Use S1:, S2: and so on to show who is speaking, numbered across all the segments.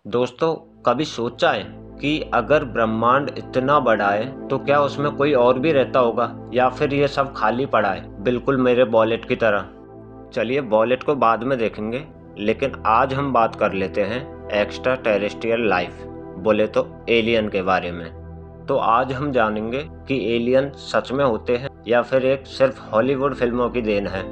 S1: दोस्तों, कभी सोचा है कि अगर ब्रह्मांड इतना बड़ा है तो क्या उसमें कोई और भी रहता होगा या फिर ये सब खाली पड़ा है, बिल्कुल मेरे वॉलेट की तरह। चलिए वॉलेट को बाद में देखेंगे, लेकिन आज हम बात कर लेते हैं एक्स्ट्रा टेरेस्ट्रियल लाइफ, बोले तो एलियन के बारे में। तो आज हम जानेंगे कि एलियन सच में होते हैं या फिर एक सिर्फ हॉलीवुड फिल्मों की देन है,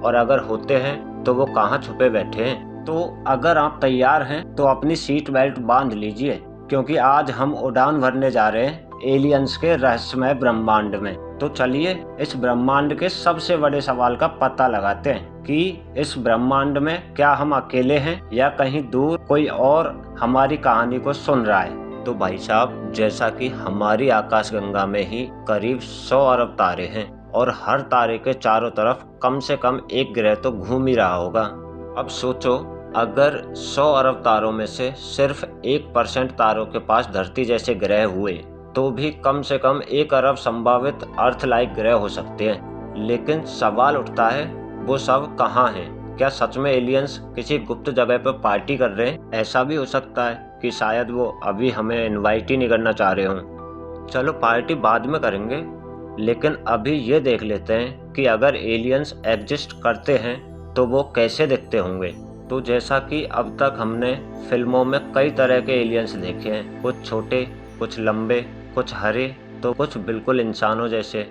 S1: और अगर होते हैं तो वो कहाँ छुपे बैठे हैं। तो अगर आप तैयार हैं तो अपनी सीट बेल्ट बांध लीजिए, क्योंकि आज हम उड़ान भरने जा रहे हैं एलियंस के रहस्यमय ब्रह्मांड में। तो चलिए इस ब्रह्मांड के सबसे बड़े सवाल का पता लगाते हैं कि इस ब्रह्मांड में क्या हम अकेले हैं या कहीं दूर कोई और हमारी कहानी को सुन रहा है। तो भाई साहब, जैसा कि हमारी आकाशगंगा में ही करीब 100 अरब तारे हैं और हर तारे के चारों तरफ कम से कम एक ग्रह तो घूम ही रहा होगा। अब सोचो, अगर 100 अरब तारों में से सिर्फ 1% तारों के पास धरती जैसे ग्रह हुए तो भी कम से कम 1 अरब संभावित अर्थ लाइक ग्रह हो सकते हैं। लेकिन सवाल उठता है, वो सब कहाँ हैं? क्या सच में एलियंस किसी गुप्त जगह पर पार्टी कर रहे हैं? ऐसा भी हो सकता है कि शायद वो अभी हमें इनवाइट ही नहीं करना चाह रहे हों। चलो पार्टी बाद में करेंगे, लेकिन अभी ये देख लेते हैं कि अगर एलियंस एग्जिस्ट करते हैं तो वो कैसे दिखते होंगे। तो जैसा कि अब तक हमने फिल्मों में कई तरह के एलियंस देखे हैं, कुछ छोटे, कुछ लंबे, कुछ हरे, तो कुछ बिल्कुल इंसानों जैसे।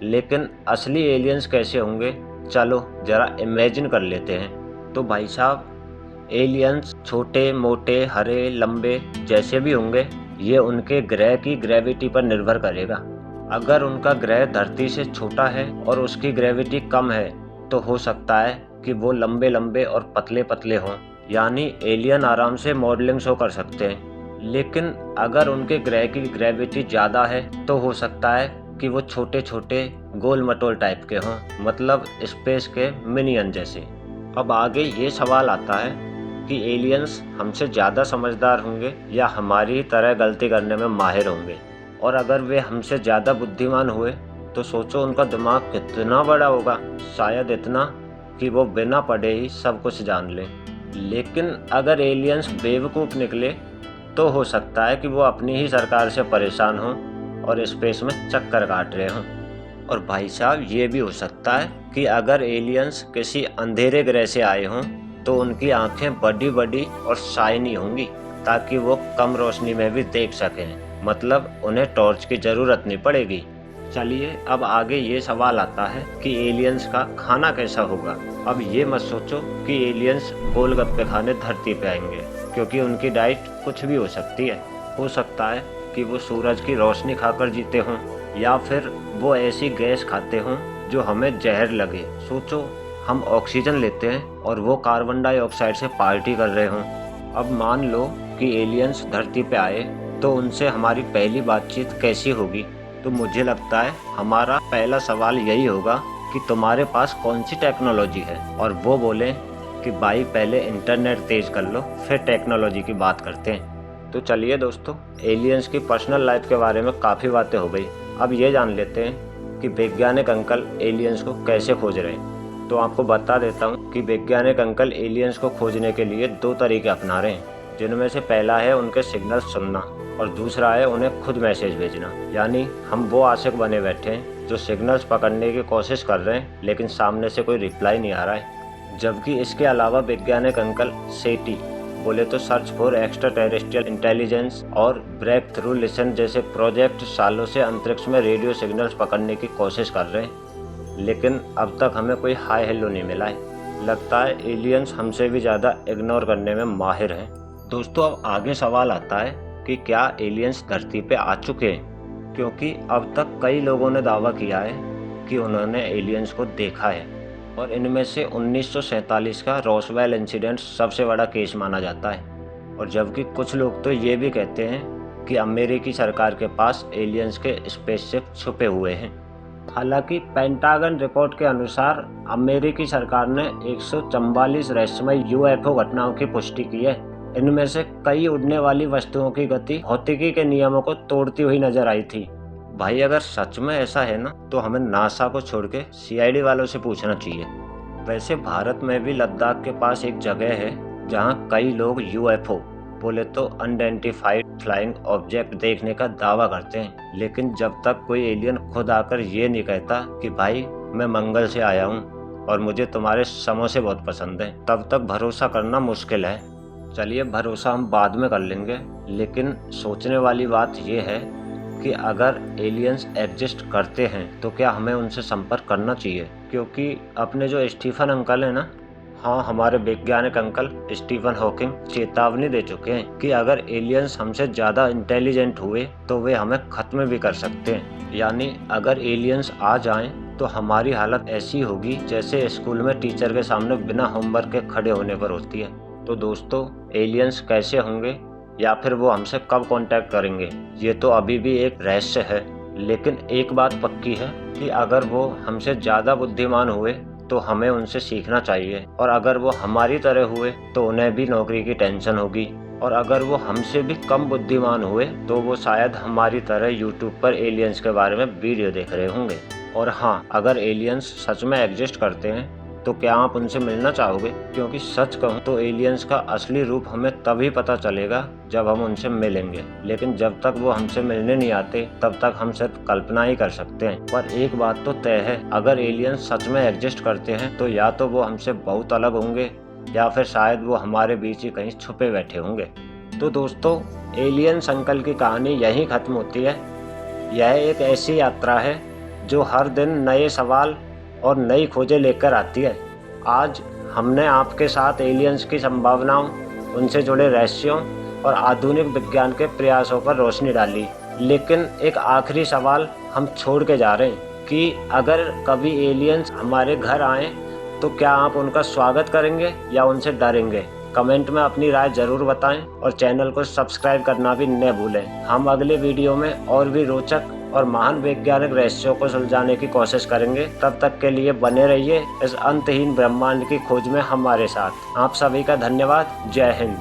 S1: लेकिन असली एलियंस कैसे होंगे, चलो जरा इमेजिन कर लेते हैं। तो भाई साहब, एलियंस छोटे, मोटे, हरे, लंबे जैसे भी होंगे, ये उनके ग्रह की ग्रेविटी पर निर्भर करेगा। अगर उनका ग्रह धरती से छोटा है और उसकी ग्रेविटी कम है तो हो सकता है कि वो लंबे लंबे और पतले पतले हों, यानी एलियन आराम से मॉडलिंग शो कर सकते हैं। लेकिन अगर उनके ग्रह की ग्रेविटी ज़्यादा है तो हो सकता है कि वो छोटे छोटे गोल मटोल टाइप के हों, मतलब स्पेस के मिनियन जैसे। अब आगे ये सवाल आता है कि एलियंस हमसे ज़्यादा समझदार होंगे या हमारी तरह गलती करने में माहिर होंगे। और अगर वे हमसे ज़्यादा बुद्धिमान हुए तो सोचो उनका दिमाग कितना बड़ा होगा, शायद इतना कि वो बिना पढ़े ही सब कुछ जान लें। लेकिन अगर एलियंस बेवकूफ़ निकले तो हो सकता है कि वो अपनी ही सरकार से परेशान हों और स्पेस में चक्कर काट रहे हों। और भाई साहब, ये भी हो सकता है कि अगर एलियंस किसी अंधेरे ग्रह से आए हों तो उनकी आंखें बड़ी बड़ी और शाइनी होंगी, ताकि वो कम रोशनी में भी देख सकें, मतलब उन्हें टॉर्च की ज़रूरत नहीं पड़ेगी। चलिए अब आगे ये सवाल आता है कि एलियंस का खाना कैसा होगा। अब ये मत सोचो कि एलियंस गोलगप्पे खाने धरती पे आएंगे, क्योंकि उनकी डाइट कुछ भी हो सकती है। हो सकता है कि वो सूरज की रोशनी खाकर जीते हों, या फिर वो ऐसी गैस खाते हों जो हमें जहर लगे। सोचो, हम ऑक्सीजन लेते हैं और वो कार्बन डाइऑक्साइड से पार्टी कर रहे हों। अब मान लो कि एलियंस धरती पे आए तो उनसे हमारी पहली बातचीत कैसी होगी। तो मुझे लगता है हमारा पहला सवाल यही होगा कि तुम्हारे पास कौन सी टेक्नोलॉजी है, और वो बोलें कि भाई पहले इंटरनेट तेज कर लो, फिर टेक्नोलॉजी की बात करते हैं। तो चलिए दोस्तों, एलियंस की पर्सनल लाइफ के बारे में काफ़ी बातें हो गई। अब ये जान लेते हैं कि वैज्ञानिक अंकल एलियंस को कैसे खोज रहे हैं। तो आपको बता देता हूँ कि वैज्ञानिक अंकल एलियंस को खोजने के लिए 2 तरीके अपना रहे हैं, जिनमें से पहला है उनके सिग्नल सुनना और दूसरा है उन्हें खुद मैसेज भेजना। यानी हम वो आशिक बने बैठे हैं जो सिग्नल्स पकड़ने की कोशिश कर रहे हैं, लेकिन सामने से कोई रिप्लाई नहीं आ रहा है। जबकि इसके अलावा वैज्ञानिक अंकल सेटी, बोले तो search for extra terrestrial intelligence, और ब्रेक थ्रू लिसन जैसे प्रोजेक्ट सालों से अंतरिक्ष में रेडियो सिग्नल्स पकड़ने की कोशिश कर रहे हैं, लेकिन अब तक हमें कोई हाई हेलो नहीं मिला है। लगता है एलियंस हमसे भी ज़्यादा इग्नोर करने में माहिर हैं। दोस्तों, अब आगे सवाल आता है कि क्या एलियंस धरती पे आ चुके हैं, क्योंकि अब तक कई लोगों ने दावा किया है कि उन्होंने एलियंस को देखा है, और इनमें से 1947 का रोसवेल इंसिडेंट सबसे बड़ा केस माना जाता है। और जबकि कुछ लोग तो ये भी कहते हैं कि अमेरिकी सरकार के पास एलियंस के स्पेसशिप छुपे हुए हैं। हालांकि पेंटागन रिपोर्ट के अनुसार अमेरिकी सरकार ने 144 रहस्यमय यूएफओ घटनाओं की पुष्टि की है। इनमें से कई उड़ने वाली वस्तुओं की गति भौतिकी के नियमों को तोड़ती हुई नजर आई थी। भाई अगर सच में ऐसा है ना, तो हमें नासा को छोड़ के सीआईडी वालों से पूछना चाहिए। वैसे भारत में भी लद्दाख के पास एक जगह है जहां कई लोग यूएफओ, बोले तो अनआइडेंटिफाइड फ्लाइंग ऑब्जेक्ट देखने का दावा करते हैं, लेकिन जब तक कोई एलियन खुद आकर ये नहीं कहता कि भाई मैं मंगल से आया हूँ और मुझे तुम्हारे समोसे बहुत पसंद हैं, तब तक भरोसा करना मुश्किल है। चलिए भरोसा हम बाद में कर लेंगे, लेकिन सोचने वाली बात यह है कि अगर एलियंस एग्जिस्ट करते हैं तो क्या हमें उनसे संपर्क करना चाहिए, क्योंकि अपने जो स्टीफन अंकल हैं ना, हाँ हमारे वैज्ञानिक अंकल स्टीफन हॉकिंग चेतावनी दे चुके हैं कि अगर एलियंस हमसे ज़्यादा इंटेलिजेंट हुए तो वे हमें ख़त्म भी कर सकते हैं। यानी अगर एलियंस आ जाएं तो हमारी हालत ऐसी होगी जैसे स्कूल में टीचर के सामने बिना होमवर्क के खड़े होने पर होती है। तो दोस्तों एलियंस कैसे होंगे या फिर वो हमसे कब कांटेक्ट करेंगे, ये तो अभी भी एक रहस्य है। लेकिन एक बात पक्की है कि अगर वो हमसे ज़्यादा बुद्धिमान हुए तो हमें उनसे सीखना चाहिए, और अगर वो हमारी तरह हुए तो उन्हें भी नौकरी की टेंशन होगी, और अगर वो हमसे भी कम बुद्धिमान हुए तो वो शायद हमारी तरह यूट्यूब पर एलियंस के बारे में वीडियो देख रहे होंगे। और हाँ, अगर एलियंस सच में एग्जिस्ट करते हैं तो क्या आप उनसे मिलना चाहोगे? क्योंकि सच कहूँ तो एलियंस का असली रूप हमें तभी पता चलेगा जब हम उनसे मिलेंगे, लेकिन जब तक वो हमसे मिलने नहीं आते तब तक हम सिर्फ कल्पना ही कर सकते हैं। पर एक बात तो तय है, अगर एलियंस सच में एग्जिस्ट करते हैं तो या तो वो हमसे बहुत अलग होंगे या फिर शायद वो हमारे बीच ही कहीं छुपे बैठे होंगे। तो दोस्तों एलियंस अंकल की कहानी यहीं खत्म होती है। यह एक ऐसी यात्रा है जो हर दिन नए सवाल और नई खोजें लेकर आती है। आज हमने आपके साथ एलियंस की संभावनाओं, उनसे जुड़े रहस्यों और आधुनिक विज्ञान के प्रयासों पर रोशनी डाली। लेकिन एक आखिरी सवाल हम छोड़ के जा रहे हैं कि अगर कभी एलियंस हमारे घर आएं तो क्या आप उनका स्वागत करेंगे या उनसे डरेंगे? कमेंट में अपनी राय जरूर बताएं और चैनल को सब्सक्राइब करना भी न भूलें। हम अगले वीडियो में और भी रोचक और महान वैज्ञानिक रहस्यों को सुलझाने की कोशिश करेंगे। तब तक के लिए बने रहिए इस अंतहीन ब्रह्मांड की खोज में हमारे साथ। आप सभी का धन्यवाद। जय हिंद।